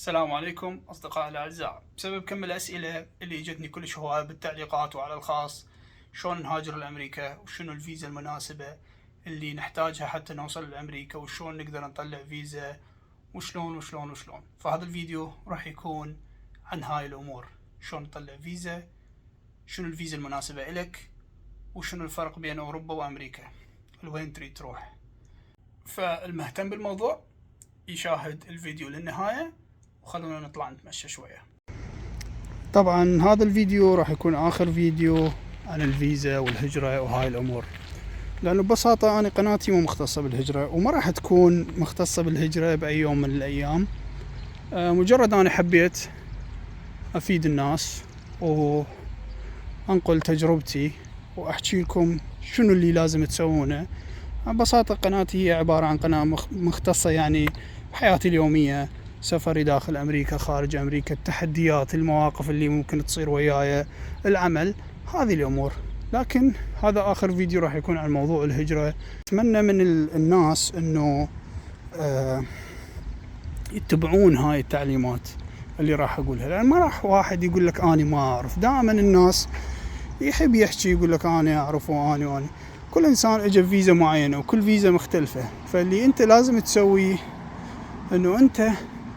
السلام عليكم أصدقائي الأعزاء. بسبب كم الأسئلة اللي جتني كلش هواية بالتعليقات وعلى الخاص، شلون نهاجر لأمريكا وشنو الفيزا المناسبة اللي نحتاجها حتى نوصل لأمريكا وشلون نقدر نطلع فيزا وشلون، فهذا الفيديو راح يكون عن هاي الأمور: شلون نطلع فيزا، شنو الفيزا المناسبة إلك، وشنو الفرق بين أوروبا وأمريكا، لوين تريد تروح. فالمهتم بالموضوع يشاهد الفيديو للنهاية، وخلونا نطلع نتمشى شوية. طبعا هذا الفيديو راح يكون آخر فيديو عن الفيزا والهجرة وهاي الأمور، لأنه ببساطة أنا قناتي مو مختصة بالهجرة وما راح تكون مختصة بالهجرة بأي يوم من الأيام. مجرد أنا حبيت أفيد الناس وأنقل تجربتي وأحكي لكم شنو اللي لازم تسوونه. ببساطة قناتي هي عبارة عن قناة مختصة يعني بحياتي اليومية، سفري داخل أمريكا، خارج أمريكا، التحديات، المواقف اللي ممكن تصير وياي، العمل، هذه الأمور. لكن هذا آخر فيديو راح يكون عن موضوع الهجرة. أتمنى من الناس أنه يتبعون هاي التعليمات اللي راح أقولها، لأن ما راح واحد يقول لك أنا ما أعرف. دائما الناس يحب يحكي يقول لك أنا أعرف وأنا كل إنسان إجا فيزا معينة وكل فيزا مختلفة. فاللي أنت لازم تسويه أنه أنت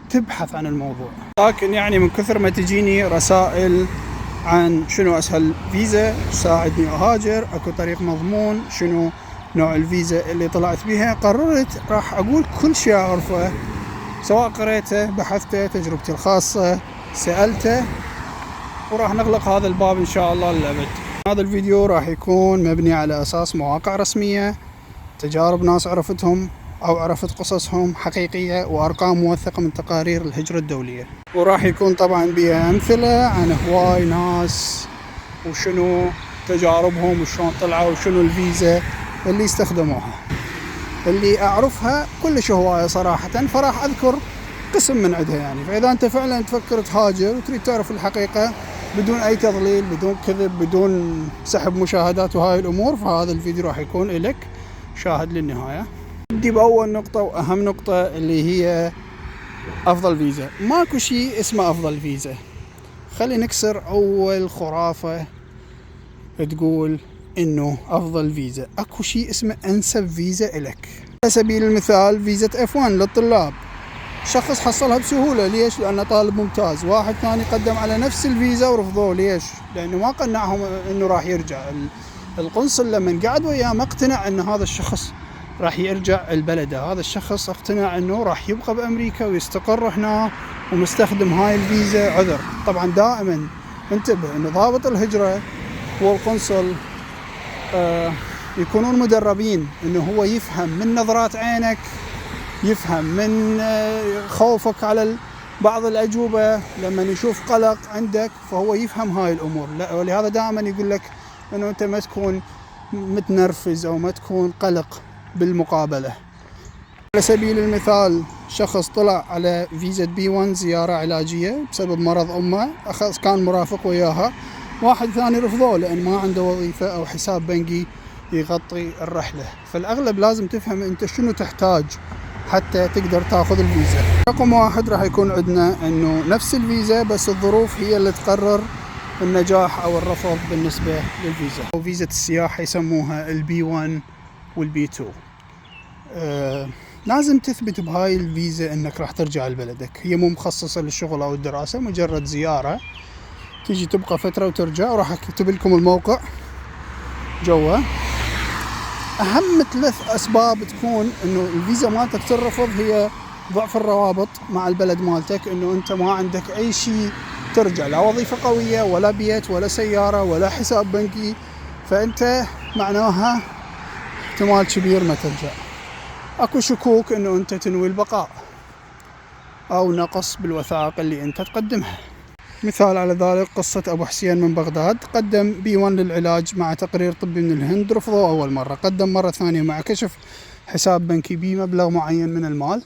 تبحث عن الموضوع. لكن يعني من كثر ما تجيني رسائل عن شنو أسهل فيزا ساعدني أهاجر، أكو طريق مضمون، شنو نوع الفيزا اللي طلعت بها، قررت راح أقول كل شيء أعرفه، سواء قريته، بحثته، تجربتي الخاصة، سألته، وراح نغلق هذا الباب إن شاء الله للأبد. هذا الفيديو راح يكون مبني على أساس مواقع رسمية، تجارب ناس عرفتهم أو عرفت قصصهم حقيقية، وأرقام موثقة من تقارير الهجرة الدولية. وراح يكون طبعا بها أمثلة عن هواي ناس وشنو تجاربهم وشلون طلعوا وشنو الفيزا اللي استخدموها. اللي أعرفها كلش هواية صراحة، فراح أذكر قسم من عندها يعني. فإذا أنت فعلا تفكر تهاجر وتريد تعرف الحقيقة بدون أي تضليل، بدون كذب، بدون سحب مشاهدات وهاي الأمور، فهذا الفيديو راح يكون لك، شاهد للنهاية. بدي بأول نقطة وأهم نقطة اللي هي أفضل فيزا. ماكو شيء اسمه أفضل فيزا. خلي نكسر أول خرافة تقول إنه أفضل فيزا. أكو شيء اسمه أنسب فيزا إلك. على سبيل المثال فيزا F1 للطلاب، شخص حصلها بسهولة. ليش؟ لأنه طالب ممتاز. واحد ثاني قدم على نفس الفيزا ورفضوه. ليش؟ لأنه ما قنعهم إنه راح يرجع. القنصل لما قعد وياه ما اقتنع إن هذا الشخص راح يرجع البلد. هذا الشخص اقتنع إنه راح يبقى بأمريكا ويستقر هنا ومستخدم هاي الفيزا عذر. طبعا دائما انتبه إنه ضابط الهجرة والقنصل يكونون مدربين إنه هو يفهم من نظرات عينك، يفهم من خوفك على بعض الأجوبة، لما يشوف قلق عندك فهو يفهم هاي الأمور. ولهذا دائما يقول لك أنه أنت ما تكون متنرفز أو ما تكون قلق بالمقابلة. على سبيل المثال شخص طلع على فيزا B1 زيارة علاجية بسبب مرض أمه، كان مرافق وياها. واحد ثاني رفضوه لأن ما عنده وظيفة أو حساب بنكي يغطي الرحلة. فالأغلب لازم تفهم أنت شنو تحتاج حتى تقدر تاخذ الفيزا. رقم واحد راح يكون عندنا انه نفس الفيزا، بس الظروف هي اللي تقرر النجاح او الرفض بالنسبة للفيزا. وفيزا السياحة يسموها الB1 والB2. لازم تثبت بهاي الفيزا انك راح ترجع لبلدك. هي مو مخصصة للشغل او الدراسة، مجرد زيارة تيجي تبقى فترة وترجع. وراح اكتب لكم الموقع جوا. أهم 3 أسباب تكون إنه الفيزا مالتك ترفض هي ضعف الروابط مع البلد مالتك، إنه أنت ما عندك أي شيء ترجع، لا وظيفة قوية ولا بيت ولا سيارة ولا حساب بنكي، فأنت معناها احتمال كبير ما ترجع. أكو شكوك إنه أنت تنوي البقاء، أو نقص بالوثائق اللي أنت تقدمها. مثال على ذلك قصة أبو حسين من بغداد، قدم B1 للعلاج مع تقرير طبي من الهند، رفضوه أول مرة. قدم مرة ثانية مع كشف حساب بنكي بمبلغ معين من المال،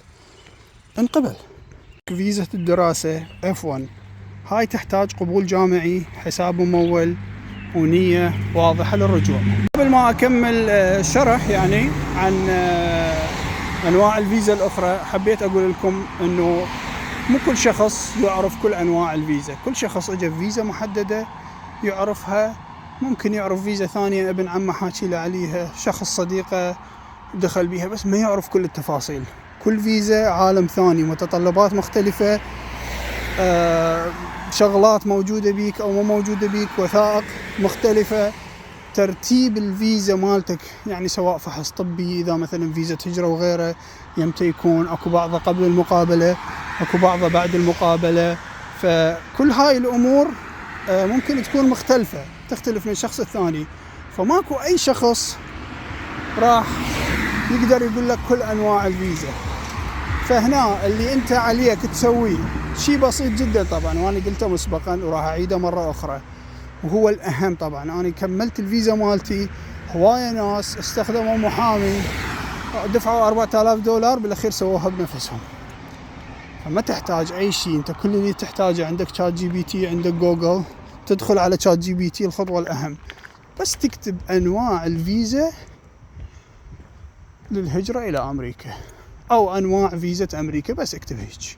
انقبل. فيزا الدراسة F1 هاي تحتاج قبول جامعي، حساب ممول، ونية واضحة للرجوع. قبل ما أكمل الشرح يعني عن أنواع الفيزا الأخرى، حبيت أقول لكم أنه مو كل شخص يعرف كل أنواع الفيزا، كل شخص اجى فيزا محددة يعرفها، ممكن يعرف فيزا ثانية ابن عمه حاكي له عليها، شخص صديقه دخل بيها، بس ما يعرف كل التفاصيل. كل فيزا عالم ثاني، متطلبات مختلفة، شغلات موجودة بيك أو مو موجودة بيك، وثائق مختلفة، ترتيب الفيزا مالتك، يعني سواء فحص طبي، إذا مثلا فيزا هجرة وغيره يمتى يكون، أكو بعضه قبل المقابلة، أكو بعضه بعد المقابلة. فكل هاي الأمور ممكن تكون مختلفة، تختلف من شخص الثاني، فماكو أي شخص راح يقدر يقول لك كل أنواع الفيزا. فهنا اللي أنت عليك تسويه شيء بسيط جدا طبعا، وأنا قلته مسبقا وراح أعيده مرة أخرى، وهو الأهم طبعا. أنا كملت الفيزا مالتي، هواية ناس استخدموا محامي دفعوا $4000 بالأخير سووها بنفسهم. فما تحتاج أي شيء، أنت كل اللي تحتاجه عندك شات جي بي تي، عندك جوجل، تدخل على شات جي بي تي، الخطوة الأهم بس تكتب أنواع الفيزا للهجرة إلى أمريكا أو أنواع فيزا أمريكا، بس اكتب هيك،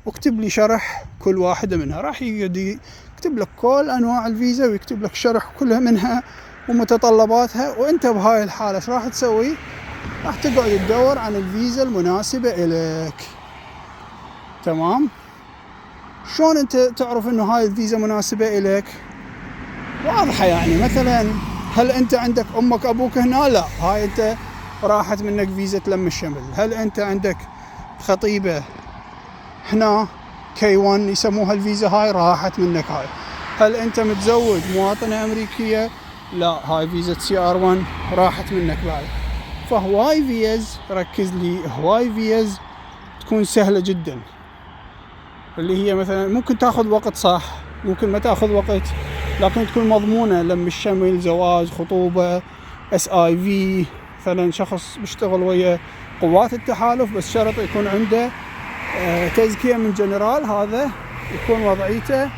واكتب لي شرح كل واحدة منها. راح يكتب لك كل أنواع الفيزا ويكتب لك شرح كلها منها ومتطلباتها. وأنت بهاي الحالة ايش راح تسوي؟ راح تقعد تدور عن الفيزا المناسبة إليك. تمام؟ شلون أنت تعرف إنه هاي الفيزا مناسبة إليك؟ واضحة يعني، مثلا هل أنت عندك أمك أبوك هنا؟ لا، هاي أنت راحت منك فيزا لم الشمل. هل أنت عندك خطيبة هنا K1 يسموها الفيزا، هاي راحت منك هاي. هل أنت متزوج مواطنة أمريكية؟ لا، هاي فيزا CR1 راحت منك بعد. فهواي فيز، ركز لي، هواي فيز تكون سهلة جدا، اللي هي مثلا ممكن تاخذ وقت، صح، ممكن ما تاخذ وقت، لكن تكون مضمونة، لم الشمل، زواج، خطوبة، SIV، مثلا شخص بيشتغل ويا قوات التحالف بس شرط يكون عنده تزكية من جنرال، هذا يكون وضعيته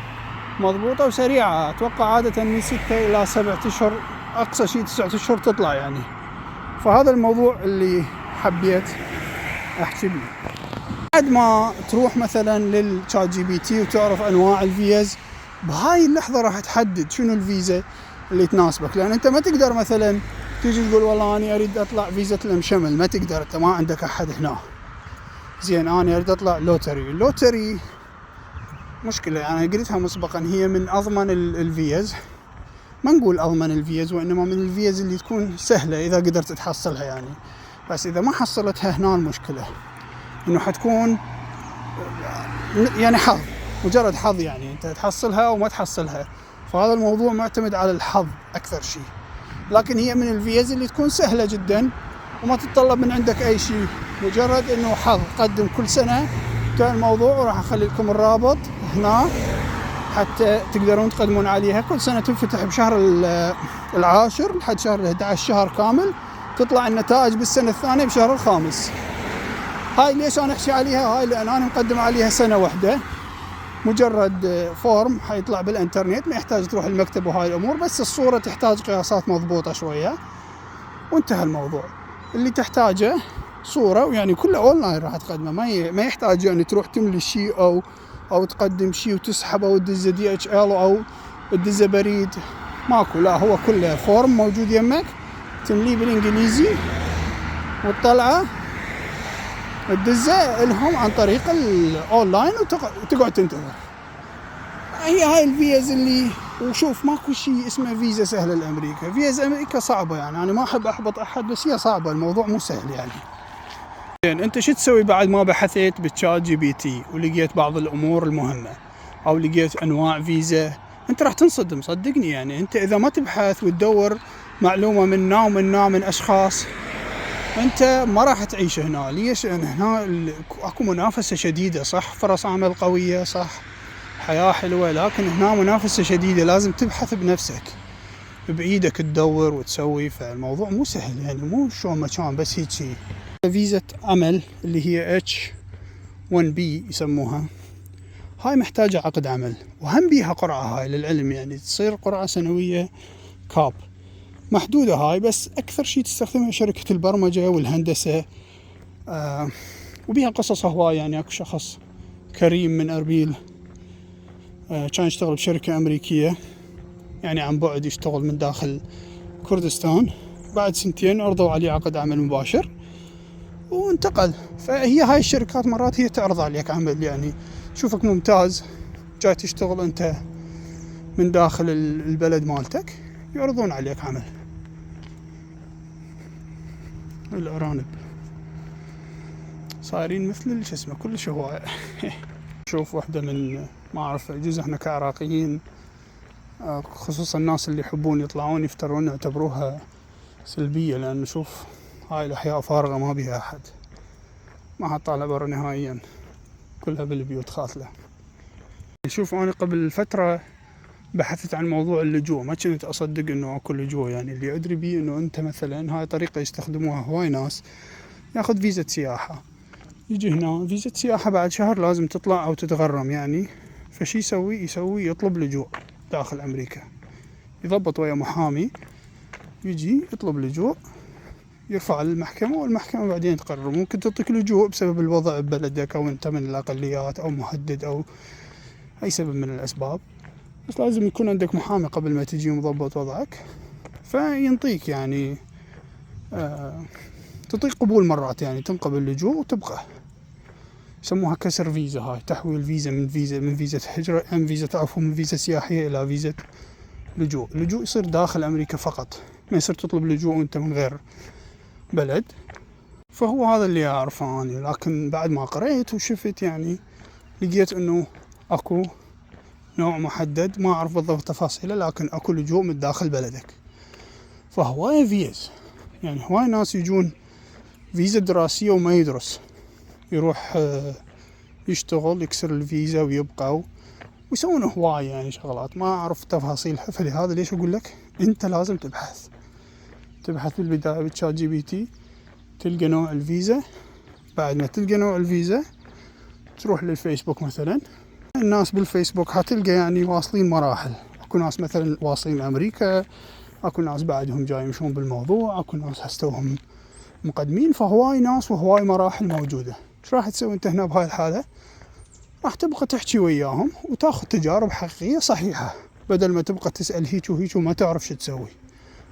مضبوطة وسريعة. أتوقع عادة من 6 إلى 7 أشهر، أقصى شيء 9 أشهر تطلع يعني. فهذا الموضوع اللي حبيت أحكي بيه. بعد ما تروح مثلا للشات جي بي تي وتعرف أنواع الفيز، بهاي اللحظة راح تحدد شنو الفيزا اللي تناسبك. لأن أنت ما تقدر مثلا تيجي تقول والله أنا أريد أطلع فيزا لم شمل، ما تقدر، أنت ما عندك أحد هنا. زين، أنا أريد أطلع لوتري مشكلة، يعني قلتها مسبقا، هي من أضمن الفيز، ما نقول أضمن الفيز، وإنما من الفيز اللي تكون سهلة إذا قدرت تحصلها يعني. بس إذا ما حصلتها هنا المشكلة إنه حتكون يعني حظ، مجرد حظ، يعني أنت تحصلها أو ما تحصلها. فهذا الموضوع معتمد على الحظ أكثر شيء. لكن هي من الفيز اللي تكون سهلة جدا وما تتطلب من عندك أي شيء، مجرد إنه حظ. قدم كل سنة كان الموضوع، وراح أخلي لكم الرابط هنا حتى تقدرون تقدمون عليها. كل سنة تنفتح بشهر 10 لحد شهر 11، شهر كامل، تطلع النتائج بالسنة الثانية بشهر 5. هاي ليش أنا أحكي عليها؟ هاي لأن أنا مقدم عليها سنة واحدة، مجرد فورم حيطلع بالإنترنت، ما يحتاج تروح المكتب وهاي الأمور، بس الصورة تحتاج قياسات مضبوطة شوية وانتهى الموضوع. اللي تحتاجه صورة، ويعني كله أونلاين راح تقدمه، ما يحتاج يعني تروح تملي شيء أو تقدم شيء وتسحب أو تدزه DHL أو تدزه بريد، ماكو. لا، هو كله فورم موجود يمك، تمليه بالإنجليزي وتطلعه تدزه لهم عن طريق الأونلاين وتقعد تنتظر. هاي الفيز اللي، وشوف ماكو شيء اسمه فيزا سهلة لأمريكا. فيزا أمريكا صعبة، يعني أنا ما أحب أحبط أحد، بس هي صعبة، الموضوع مو سهل يعني. أنت شو تسوي بعد ما بحثت بالشات جي بي تي ولقيت بعض الأمور المهمة أو لقيت أنواع فيزا؟ أنت راح تنصدم، صدقني يعني. أنت إذا ما تبحث وتدور معلومة من أشخاص، أنت ما راح تعيش هنا. ليش؟ لأن هنا أكو منافسة شديدة، صح، فرص عمل قوية، صح، حياة حلوة، لكن هنا منافسة شديدة، لازم تبحث بنفسك بإيدك، تدور وتسوي. فالموضوع مو سهل يعني، مو شو مكان بس هيك شيء. فيزا عمل اللي هي H1B يسموها، هاي محتاجة عقد عمل، وهم بيها قرعة، هاي للعلم يعني تصير قرعة سنوية كاب محدودة هاي، بس أكثر شيء تستخدمها شركة البرمجة والهندسة، وبيها قصص هواية يعني. أكو شخص كريم من أربيل، كان يشتغل بشركة أمريكية يعني عن بعد، يشتغل من داخل كردستان. بعد 2 أرضوا عليه عقد عمل مباشر وانتقل. فهي هاي الشركات مرات هي تعرض عليك عمل، يعني تشوفك ممتاز جاي تشتغل أنت من داخل البلد مالتك، يعرضون عليك عمل. الأرانب صايرين مثل شو اسمه كلش هواية. شوف واحدة من ما أعرف، جزء احنا كعراقيين خصوصا الناس اللي يحبون يطلعون يفترون يعتبروها سلبية، لأن شوف هاي الأحياء فارغة ما بيها أحد، ما حد طالع برا نهائيا، كلها بالبيوت خاثلة. شوف أنا قبل فترة بحثت عن موضوع اللجوء، ما كنت أصدق إنه أكو لجوء. يعني اللي أدري بيه إنه أنت مثلا هاي طريقة يستخدموها هواي ناس، ياخذ فيزا سياحة، يجي هنا فيزا سياحة، بعد شهر لازم تطلع أو تتغرم يعني. فشي يسوي يطلب لجوء داخل أمريكا، يضبط ويا محامي، يجي يطلب لجوء، يرفع للمحكمة، والمحكمة بعدين تقرر. ممكن تعطيك لجوء بسبب الوضع ببلدك، أو أنت من الأقليات، أو مهدد، أو أي سبب من الأسباب، بس لازم يكون عندك محامي قبل ما تجي مضبط وضعك، فينطيك يعني تعطيك قبول مرات، يعني تنقبل اللجوء وتبقى. يسموها كسر فيزا، هاي تحويل فيزا من فيزا هجرة، من فيزا سياحية إلى فيزا لجوء. اللجوء يصير داخل أمريكا فقط، ما يصير تطلب لجوء وأنت من غير بلد. فهو هذا اللي أعرفه أنا، لكن بعد ما قرأت وشفت يعني لقيت إنه أكو نوع محدد، ما أعرف بالضبط تفاصيله، لكن أكو لجوء من داخل بلدك. فهواي فيز، يعني هواي ناس يجون فيزا دراسية وما يدرس، يروح يشتغل يكسر الفيزا ويبقى، ويسوون هواي يعني شغلات ما أعرف تفاصيلها. فلهذا ليش أقول لك أنت لازم تبحث بالبداية بتشات جي بي تي، تلقى نوع الفيزا. بعد ما تلقى نوع الفيزا تروح للفيسبوك مثلا، الناس بالفيسبوك هتلقى يعني واصلين مراحل. اكو ناس مثلا واصلين امريكا، اكو ناس بعدهم جاي يمشون بالموضوع، اكو ناس هستوهم مقدمين. فهواي ناس وهواي مراحل موجودة. ايش راح تسوي انت هنا بهاي الحالة؟ راح تبقى تحكي وياهم وتاخذ تجارب حقيقية صحيحة، بدل ما تبقى تسأل هيك وهيك وما تعرف شو تسوي.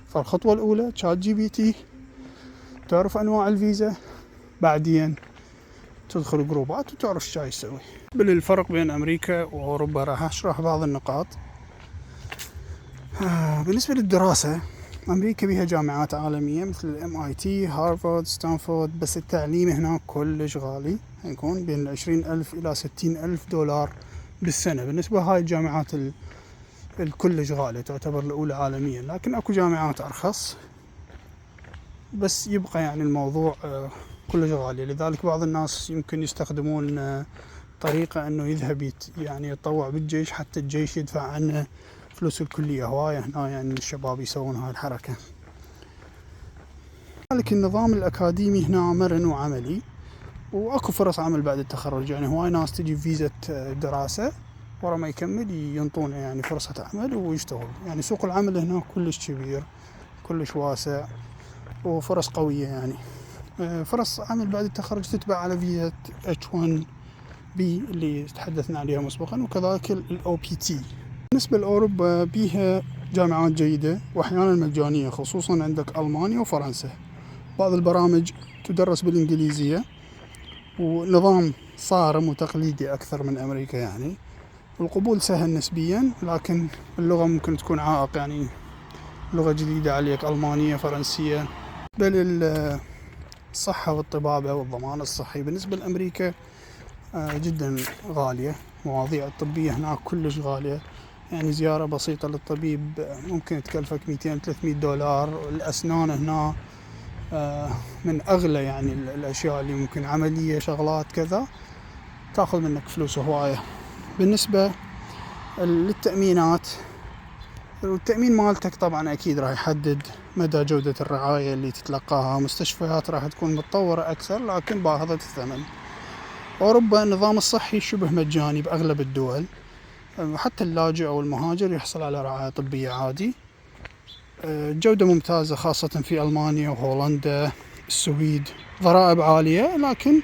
فالخطوة الأولى شات جي بي تي، تعرف أنواع الفيزا، بعدين تدخل جروبات وتعرف شو يسوي. بالفرق بين أمريكا وأوروبا راح أشرح بعض النقاط. بالنسبة للدراسة، أمريكا بها جامعات عالمية مثل MIT، هارفارد، ستانفورد، بس التعليم هناك كلش غالي، يكون بين 20,000 إلى 60,000 دولار بالسنة. بالنسبة هاي الجامعات الكلش غالية، تعتبر الأولى عالميا، لكن أكو جامعات أرخص، بس يبقى يعني الموضوع كلش غالي. لذلك بعض الناس يمكن يستخدمون طريقة أنه يذهب يعني يتطوع بالجيش، حتى الجيش يدفع عنه فلوس الكلية. هواية هنا يعني الشباب يسوون هاي الحركة. لذلك النظام الأكاديمي هنا مرن وعملي، وأكو فرص عمل بعد التخرج. يعني هواي ناس تجي فيزا دراسة، ورا ما يكمل ينطونه يعني فرصة عمل ويشتغل. يعني سوق العمل هنا كلش كبير، كلش واسع، وفرص قوية. يعني فرص عمل بعد التخرج تتبع على فيزا H1B اللي تحدثنا عليها مسبقا، وكذلك ال OPT. بالنسبة لأوروبا بيها جامعات جيدة وأحيانا مجانية، خصوصا عندك ألمانيا وفرنسا. بعض البرامج تدرس بالإنجليزية، ونظام صارم وتقليدي أكثر من أمريكا. يعني القبول سهل نسبيا، لكن اللغة ممكن تكون عائق، يعني لغة جديدة عليك، ألمانية فرنسية. بل الصحة والطبابة والضمان الصحي بالنسبة لأمريكا جدا غالية. مواضيع الطبية هناك كلش غالية، يعني زيارة بسيطة للطبيب ممكن تكلفك 200-300 دولار. الأسنان هنا من أغلى يعني الأشياء اللي ممكن عملية شغلات كذا تأخذ منك فلوس هواية. بالنسبة للتأمينات، التأمين مالتك طبعا أكيد راح يحدد مدى جودة الرعاية اللي تتلقاها. مستشفيات راح تكون متطورة أكثر لكن باهظة الثمن. أوروبا النظام الصحي شبه مجاني بأغلب الدول، حتى اللاجئ أو المهاجر يحصل على رعاية طبية عادي. جودة ممتازة خاصة في ألمانيا وهولندا، السويد. ضرائب عالية لكن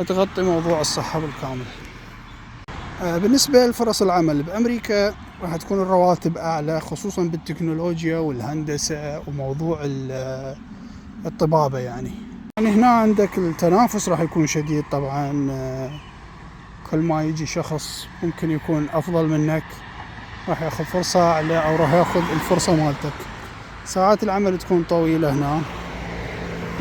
تغطي موضوع الصحة بالكامل. بالنسبة لفرص العمل بأمريكا راح تكون الرواتب أعلى، خصوصا بالتكنولوجيا والهندسة وموضوع الطبابة يعني هنا عندك التنافس راح يكون شديد طبعا. كل ما يجي شخص ممكن يكون أفضل منك راح ياخذ فرصة أعلى أو راح ياخذ الفرصة مالتك. ساعات العمل تكون طويلة هنا،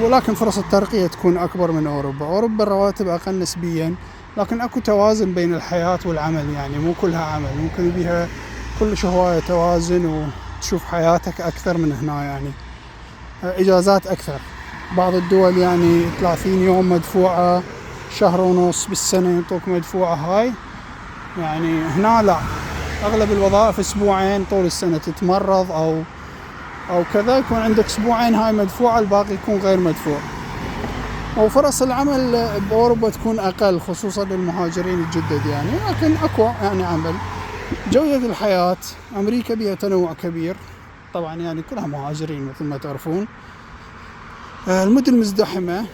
ولكن فرص الترقية تكون أكبر من أوروبا الرواتب أقل نسبيا، لكن أكو توازن بين الحياة والعمل، يعني مو كلها عمل، ممكن بيها كل هواية توازن وتشوف حياتك أكثر من هنا. يعني إجازات أكثر، بعض الدول يعني 30 يوم مدفوعة، شهر ونص بالسنة ينطوك مدفوعة هاي. يعني هنا لا، أغلب الوظائف أسبوعين طول السنة، تتمرض أو كذا يكون عندك أسبوعين هاي مدفوعة، الباقي يكون غير مدفوع. وفرص العمل بأوروبا تكون أقل خصوصا للمهاجرين الجدد يعني، لكن أقوى يعني عمل. جودة الحياة أمريكا بها تنوع كبير طبعا، يعني كلها مهاجرين مثل ما تعرفون. المدن مزدحمة،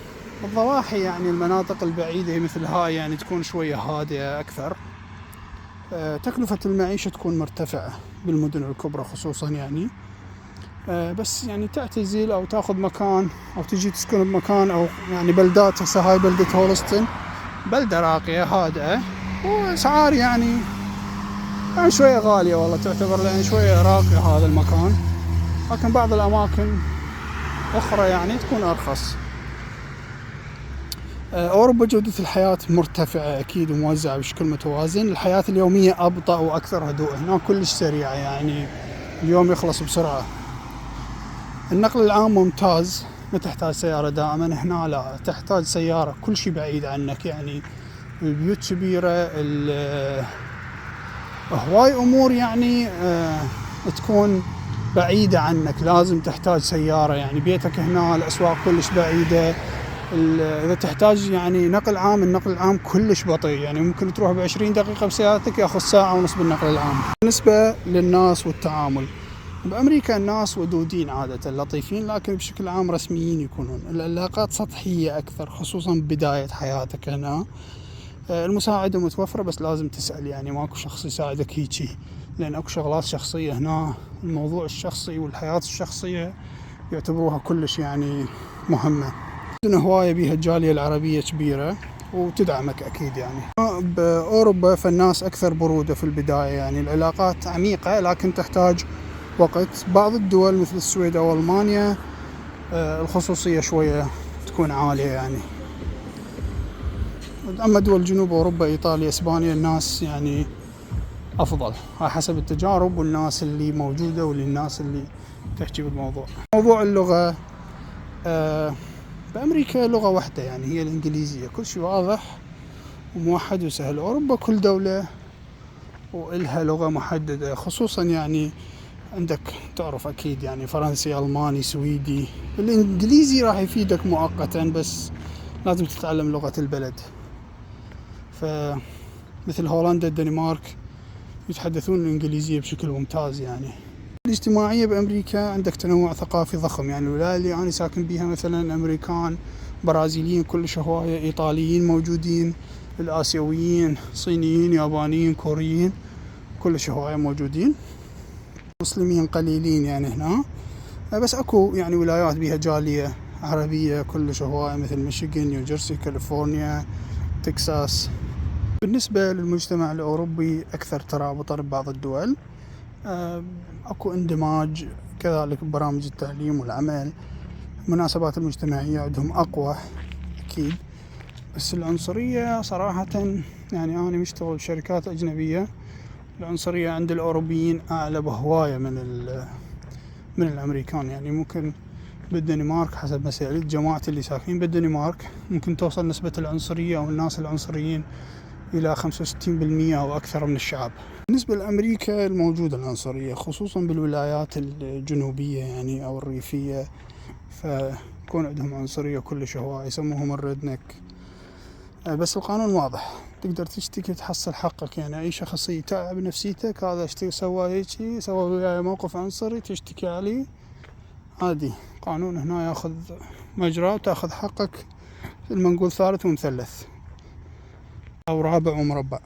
الضواحي يعني المناطق البعيدة مثل هاي يعني تكون شوية هادئة أكثر. تكلفة المعيشة تكون مرتفعة بالمدن الكبرى خصوصا يعني. بس يعني تعتزل أو تأخذ مكان أو تجي تسكن بمكان أو يعني بلدات، هسه هاي بلدة هولستن بلدة راقية هادئة، وأسعار يعني شوية غالية والله تعتبر، لأن شوية راقي هذا المكان، لكن بعض الأماكن أخرى يعني تكون أرخص. أوروبا جودة الحياة مرتفعة أكيد وموزعة بشكل متوازن. الحياة اليومية أبطأ وأكثر هدوء، هناك كلش سريعة يعني اليوم يخلص بسرعة. النقل العام ممتاز، ما تحتاج سيارة دائما. هنا لا، تحتاج سيارة، كل شيء بعيد عنك يعني، البيوت كبيرة، هواي أمور يعني تكون بعيدة عنك، لازم تحتاج سيارة. يعني بيتك هنا الأسواق كلش بعيدة، إذا تحتاج يعني نقل عام، النقل العام كلش بطيء، يعني ممكن تروح ب20 دقيقة بسيارتك يأخذ ساعة ونص بالنقل العام. بالنسبة للناس والتعامل بأمريكا، الناس ودودين عادة، لطيفين، لكن بشكل عام رسميين يكونون. العلاقات سطحية أكثر خصوصا بداية حياتك هنا. المساعدة متوفرة بس لازم تسأل، يعني ماكو شخص يساعدك هيجي، لأن أكو شغلات شخصية هنا، الموضوع الشخصي والحياة الشخصية يعتبروها كلش يعني مهمة. عندنا هواية بيها الجالية العربية كبيرة وتدعمك أكيد يعني. بأوروبا فالناس أكثر برودة في البداية، يعني العلاقات عميقة لكن تحتاج وقت. بعض الدول مثل السويد أو ألمانيا الخصوصية شوية تكون عالية يعني. أما دول جنوب أوروبا إيطاليا إسبانيا الناس يعني أفضل، على حسب التجارب والناس اللي موجودة والناس اللي تحكي بالموضوع. موضوع اللغة بأمريكا لغة واحدة يعني هي الإنجليزية، كل شيء واضح وموحد وسهل. أوروبا كل دولة وإلها لغة محددة، خصوصا يعني عندك تعرف أكيد يعني فرنسي، ألماني، سويدي. الإنجليزي راح يفيدك مؤقتا بس لازم تتعلم لغة البلد. فمثل هولندا الدنمارك يتحدثون الإنجليزية بشكل ممتاز يعني. الاجتماعية بأمريكا عندك تنوع ثقافي ضخم، يعني الولاية اللي أنا ساكن بيها مثلا أمريكان، برازيليين كلش هواية، إيطاليين موجودين، الآسيويين، صينيين، يابانيين، كوريين كلش هواية موجودين. مسلمين قليلين يعني هنا، بس أكو يعني ولايات بيها جالية عربية كلش هواية مثل ميشيغان، نيوجيرسي، كاليفورنيا، تكساس. بالنسبة للمجتمع الأوروبي أكثر ترابطا ببعض الدول، أكو اندماج كذلك ببرامج التعليم والعمل. المناسبات المجتمعية عندهم أقوى أكيد، بس العنصرية صراحة يعني أنا مشتغل بشركات أجنبية، العنصرية عند الأوروبيين أعلى بهواية من الأمريكان. يعني ممكن بالدنمارك حسب ما سألت جماعتي اللي ساكنين بالدنمارك ممكن توصل نسبة العنصرية أو الناس العنصريين إلى 65% أو أكثر من الشعب. بالنسبة لأمريكا الموجودة العنصرية خصوصا بالولايات الجنوبية يعني أو الريفية، فكون عندهم عنصرية كلش هواية، يسموهم الريدنك. بس القانون واضح، تقدر تشتكي تحصل حقك. يعني أي شخص يتعب نفسيتك، هذا سوى هيجي، سوى وياي موقف عنصري، تشتكي عليه عادي. قانون هنا ياخذ مجرى وتاخذ حقك المنقول ثالث ومثلث أو رابع ومربع.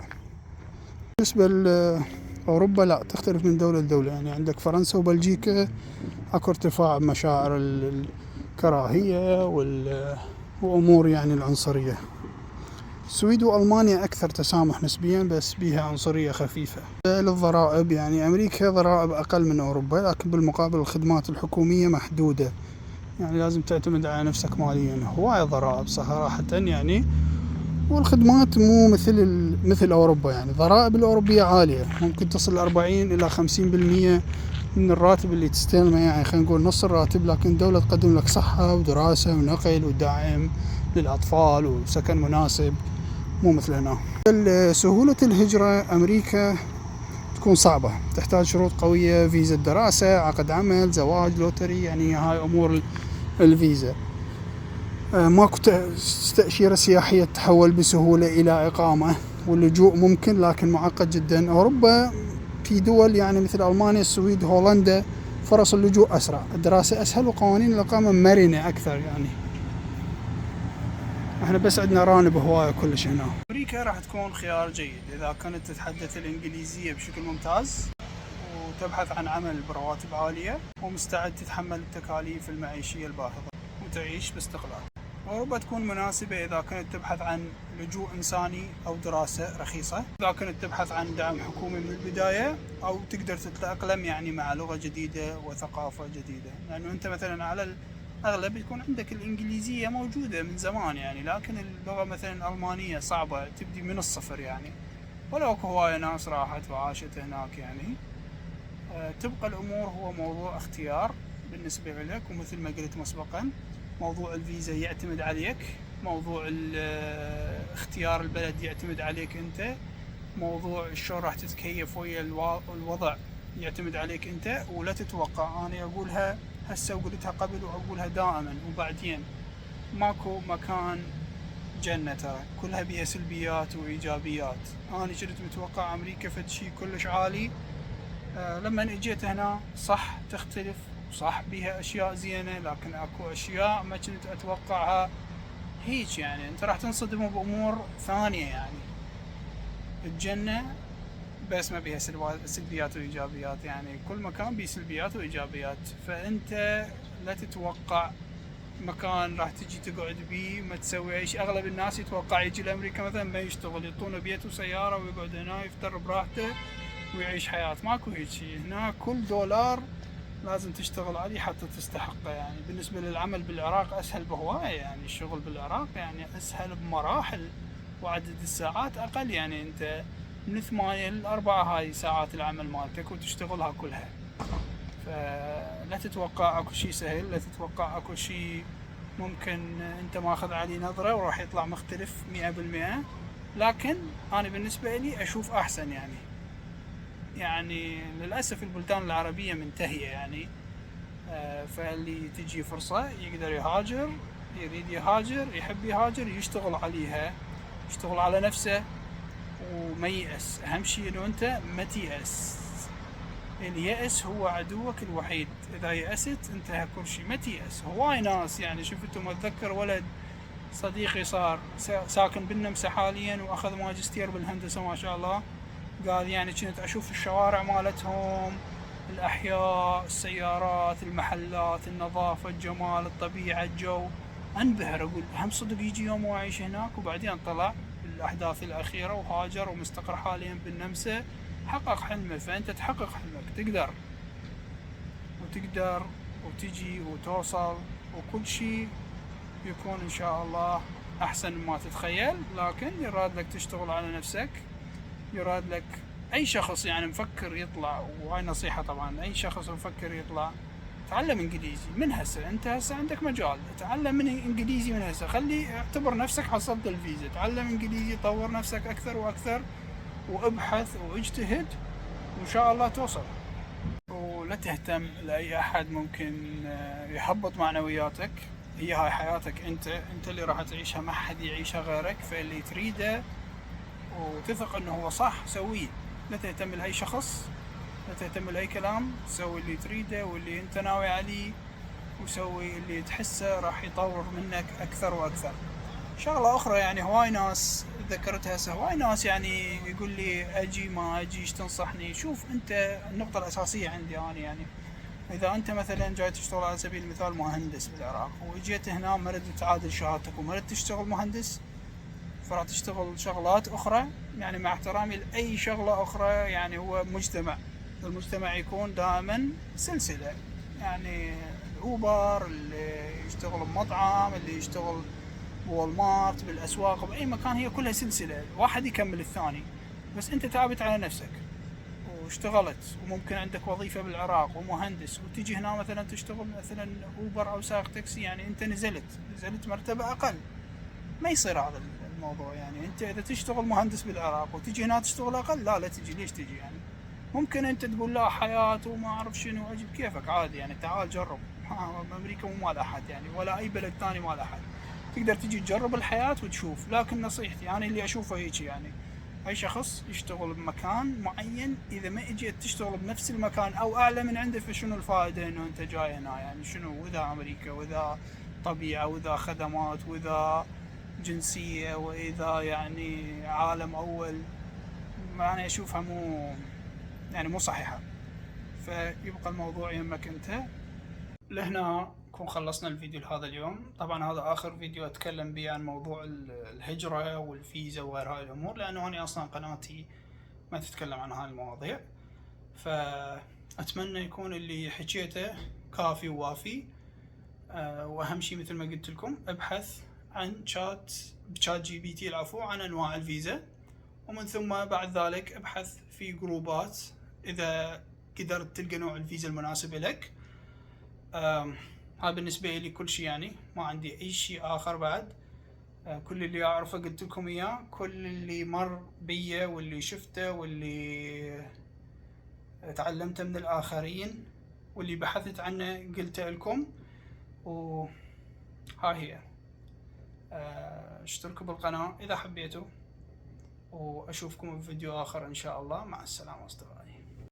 بالنسبة لأوروبا لا، تختلف من دولة لدولة. يعني عندك فرنسا وبلجيكا أكو ارتفاع بمشاعر الكراهية وأمور يعني العنصرية. السويد وألمانيا أكثر تسامح نسبيا، بس بيها عنصرية خفيفة. للضرائب يعني أمريكا ضرائب أقل من أوروبا، لكن بالمقابل الخدمات الحكومية محدودة، يعني لازم تعتمد على نفسك ماليا. هواية ضرائب صراحة يعني، والخدمات مو مثل أوروبا. يعني الضرائب الأوروبية عالية، ممكن تصل 40 إلى 50% من الراتب اللي تستلمه، يعني خلينا نقول نص الراتب. لكن الدولة تقدم لك صحة ودراسة ونقل ودعم للأطفال وسكن مناسب، مو مثل هنا. سهولة الهجرة أمريكا تكون صعبة، تحتاج شروط قوية، فيزا دراسة، عقد عمل، زواج، لوتري، يعني هاي أمور الفيزا. ماكو تأشيرة سياحية تتحول بسهولة إلى إقامة، واللجوء ممكن لكن معقد جدا. أوروبا في دول يعني مثل ألمانيا، السويد، هولندا فرص اللجوء أسرع، الدراسة أسهل، وقوانين الإقامة مرنة أكثر. يعني احنا بس عندنا رانب هواية كلش هنا. أمريكا راح تكون خيار جيد إذا كنت تتحدث الإنجليزية بشكل ممتاز، وتبحث عن عمل برواتب عالية، ومستعد تتحمل التكاليف المعيشية الباهظة وتعيش باستقلال. أوروبا تكون مناسبة إذا كنت تبحث عن لجوء إنساني أو دراسة رخيصة، إذا كنت تبحث عن دعم حكومي من البداية، أو تقدر تتأقلم يعني مع لغة جديدة وثقافة جديدة. لأنه أنت مثلا على الأغلب يكون عندك الإنجليزية موجودة من زمان يعني، لكن اللغة مثلا الألمانية صعبة، تبدي من الصفر يعني. ولو أكو هواية ناس راحت وعاشت هناك يعني. تبقى الأمور هو موضوع اختيار بالنسبة لك، ومثل ما قلت مسبقا موضوع الفيزا يعتمد عليك، موضوع اختيار البلد يعتمد عليك أنت، موضوع شلون راح تتكيف ويا الوضع يعتمد عليك أنت. ولا تتوقع، أنا أقولها هسه وقلتها قبل وأقولها دائما وبعدين، ماكو مكان جنة، ترى كلها بيها سلبيات وإيجابيات. أنا كنت متوقع أمريكا فد شي كلش عالي، لما اجيت هنا صح تختلف، صح بيها اشياء زينة، لكن اكو اشياء ما كنت اتوقعها هيك. يعني انت راح تنصدم بامور ثانية. يعني الجنة بس ما بيها سلبيات وايجابيات، يعني كل مكان بيه سلبيات وايجابيات. فانت لا تتوقع مكان راح تجي تقعد بيه ما تسوي اي شيء. اغلب الناس يتوقع يجي لامريكا مثلا ما يشتغل، يعطونه بيت وسيارة ويقعد هنا يفطر براحته ويعيش حياة. ماكو هيك شيء هنا، كل دولار لازم تشتغل عليه حتى تستحقه. يعني بالنسبة للعمل بالعراق أسهل بهواية، يعني الشغل بالعراق يعني أسهل بمراحل، وعدد الساعات أقل. يعني أنت من 8 ل4 هاي ساعات العمل مالتك وتشتغلها كلها. فلا تتوقع أكو شيء سهل، لا تتوقع أكو شيء ممكن أنت ماخذ عليه نظرة وراح يطلع مختلف 100%. لكن أنا بالنسبة لي أشوف أحسن. يعني للأسف البلدان العربية منتهية يعني. فاللي تجي فرصة يقدر يهاجر، يريد يهاجر، يحب يهاجر، يشتغل عليها، يشتغل على نفسه وما ييأس. أهم شيء إنه أنت ما تيأس. اليأس هو عدوك الوحيد، إذا يأست انتهى كل شيء. ما تيأس. هواي ناس يعني شفتهم، أتذكر ولد صديقي صار ساكن بالنمسا حاليا وأخذ ماجستير بالهندسة ما شاء الله. قال يعني كنت أشوف الشوارع مالتهم، الأحياء، السيارات، المحلات، النظافة، الجمال، الطبيعة، الجو، أنبهر. أقول هم صدق يجي يوم وأعيش هناك. وبعدين طلع بالأحداث الأخيرة وهاجر ومستقر حاليا بالنمسا، حقق حلمه. فأنت تحقق حلمك، تقدر وتجي وتوصل، وكل شيء يكون إن شاء الله أحسن مما تتخيل. لكن يراد لك تشتغل على نفسك، يراد لك أي شخص يعني مفكر يطلع، وهاي نصيحة طبعا، أي شخص مفكر يطلع تعلم إنجليزي من هسه. أنت هسه عندك مجال، تعلم من إنجليزي من هسه. اعتبر نفسك حصلت الفيزا، تعلم إنجليزي، طور نفسك أكثر وأكثر، وابحث واجتهد، وإن شاء الله توصل. ولا تهتم لأي أحد ممكن يحبط معنوياتك. هي هاي حياتك، أنت اللي راح تعيشها، ما حد يعيشها غيرك. فاللي تريده وتثق انه هو صح سويه. لا تهتم لأي شخص، لا تهتم لأي كلام. سوي اللي تريده واللي انت ناوي عليه، وسوي اللي تحسه راح يطور منك اكثر واكثر. شغلة أخرى يعني هواي ناس ذكرتها هسه، هواي ناس يعني يقول لي أجي ما أجي، إيش تنصحني؟ شوف أنت، النقطة الأساسية عندي أنا يعني إذا أنت مثلا جاي تشتغل على سبيل المثال مهندس بالعراق، وجيت هنا مرد تعادل شهادتك ومرد تشتغل مهندس، فراح تشتغل شغلات أخرى، يعني مع احترامي لأي شغلة أخرى، يعني هو مجتمع، المجتمع يكون دائما سلسلة، يعني الأوبر اللي يشتغل بمطعم، اللي يشتغل بوالمارت، بالأسواق، بأي مكان، هي كلها سلسلة، واحد يكمل الثاني. بس أنت تعبت على نفسك واشتغلت، وممكن عندك وظيفة بالعراق ومهندس، وتجي هنا مثلا تشتغل مثلا أوبر أو سائق تاكسي، يعني أنت نزلت مرتبة أقل. ما يصير هذا الموضوع، يعني انت اذا تشتغل مهندس بالعراق وتجي هنا تشتغل اقل، لا تجي، ليش تجي يعني؟ ممكن انت تقول لا حياة وما اعرف شنو، اجي بكيفك عادي يعني، تعال جرب. امريكا مو مال احد يعني، ولا اي بلد ثاني مال احد، تقدر تجي تجرب الحياة وتشوف. لكن نصيحتي انا اللي اشوفه هيك يعني، اي شخص يشتغل بمكان معين، اذا ما اجيت تشتغل بنفس المكان او اعلى من عنده، فشنو الفائدة انه انت جاي هنا يعني؟ شنو واذا امريكا، واذا طبيعة، واذا خدمات، واذا جنسية، وإذا يعني عالم أول، ما أنا أشوفها مو صحيحة. فيبقى الموضوع يمك أنت. لهنا نكون خلصنا الفيديو لهذا اليوم. طبعا هذا آخر فيديو أتكلم به عن موضوع الهجرة والفيزا وغير هاي الأمور، لأنه أنا أصلا قناتي ما تتكلم عن هاي المواضيع. فأتمنى يكون اللي حكيته كافي ووافي. واهم شيء مثل ما قلت لكم، ابحث عن بشات جي بي تي العفو، عن انواع الفيزا، ومن ثم بعد ذلك ابحث في جروبات اذا قدرت تلقى نوع الفيزا المناسب لك. هذا بالنسبة لي كل شيء، يعني ما عندي اي شيء اخر بعد. كل اللي اعرفه قلت لكم اياه، كل اللي مر بي واللي شفته واللي تعلمته من الاخرين واللي بحثت عنه قلته لكم. وهاي هي. اشتركوا بالقناة إذا حبيتوا، وأشوفكم في فيديو آخر إن شاء الله. مع السلامة أصدقائي.